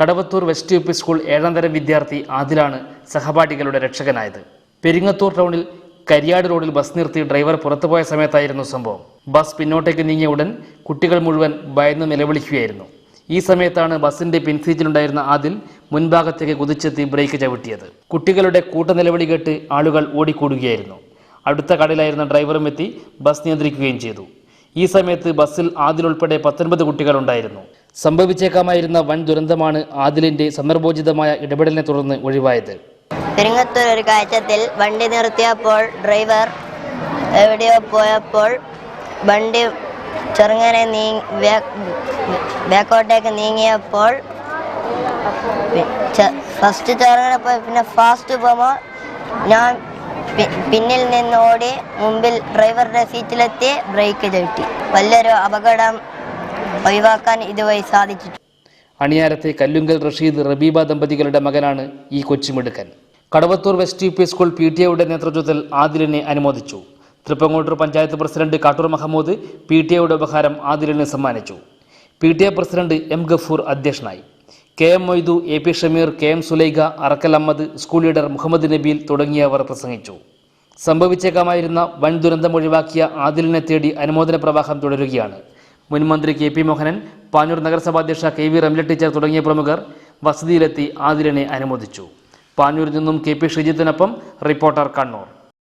Kadavathur west U P school 7ാം തരം വിദ്യാർത്ഥി ആദിലാണ് സഹപാഠികളുടെ രക്ഷകനായത്. പെരിങ്ങത്തൂർ ടൗണിൽ കരിയാട് റോഡിൽ ബസ് നിർത്തി ഡ്രൈവർ പുറത്തുപോയ സമയത്തായിരുന്നു സംഭവം. ബസ് പിന്നോട്ടേക്ക് നീങ്ങിയ ഉടൻ കുട്ടികൾ മുഴുവൻ ഭയന്ന് നിലവിളിക്കുകയായിരുന്നു. ഈ സമയത്താണ് ബസിന്റെ പിൻസീറ്റിലുണ്ടായിരുന്ന ആദിൽ മുൻഭാഗത്തേക്ക് കുതിച്ചെത്തി ബ്രേക്ക് ചവിട്ടിയത്. കുട്ടികളുടെ കൂട്ടനിലവിളി കേട്ട് ആളുകൾ ഓടിക്കൂടുകയായിരുന്നു. അടുത്ത കടയിലായിരുന്ന ഡ്രൈവറും എത്തി ബസ് നിയന്ത്രിക്കുകയും ചെയ്തു. ഈ സമയത്ത് ബസ്സിൽ ആദിൽ ഉൾപ്പെടെ 19 കുട്ടികൾ ഉണ്ടായിരുന്നു. സംഭവിച്ചേക്കാമായിരുന്ന വൻ ദുരന്തമാണ് ആദിലിന്റെ സന്ദർഭോചിതമായ ഇടപെടലിനെ തുടർന്ന് ഒഴിവായത്. പെരിങ്ങത്തൂർ ഒരു കയറ്റത്തിൽ വണ്ടി നിർത്തിയപ്പോൾ ഡ്രൈവർ എവിടെയോ പോയപ്പോൾ വണ്ടി ചെറുങ്ങനെ ബാക്കോട്ടേക്ക് നീങ്ങിയപ്പോൾ ഫസ്റ്റ് ചെറുങ്ങനെ പോയി പിന്നെ ഫാസ്റ്റ് പോകുമ്പോൾ ഞാൻ പിന്നിൽ നിന്ന് ഓടി മുമ്പിൽ ഡ്രൈവറുടെ സീറ്റിലെത്തി ബ്രേക്ക് ചവിട്ടി. വലിയൊരു അപകടം ഒഴിവാക്കാൻ ഇതുവഴി സാധിച്ചു. അണിയാരത്തെ കല്ലുങ്കൽ റഷീദ് റബീബ ദമ്പതികളുടെ മകനാണ് ഈ കൊച്ചുമിടുക്കൻ. Kadavathur west U P school PTA നേതൃത്വത്തിൽ ആദിലിനെ അനുമോദിച്ചു. തൃപ്പങ്ങോട്ടൂർ പഞ്ചായത്ത് പ്രസിഡന്റ് കാട്ടൂർ മഹമ്മൂദ് PTA ഉപഹാരം ആദിലിന് സമ്മാനിച്ചു. PTA പ്രസിഡന്റ് M ഗഫൂർ അധ്യക്ഷനായി. KM Moidu, AP Shameer, KM Sulaikha, Arakkal Ahmed, school leader Muhammad Nabeel തുടങ്ങിയവർ പ്രസംഗിച്ചു. സംഭവിച്ചേക്കാമായിരുന്ന വൻ ദുരന്തം ഒഴിവാക്കിയ ആദിലിനെ തേടി അനുമോദന പ്രവാഹം തുടരുകയാണ്. മുൻ മന്ത്രി KP മോഹനൻ, പാനൂർ നഗരസഭാധ്യക്ഷ KV റംല ടീച്ചർ തുടങ്ങിയ പ്രമുഖർ വസതിയിലെത്തി ആദിലിനെ അനുമോദിച്ചു. പാനൂരിൽ നിന്നും KP ഷിജിത്തിനൊപ്പം റിപ്പോർട്ടർ കണ്ണൂർ.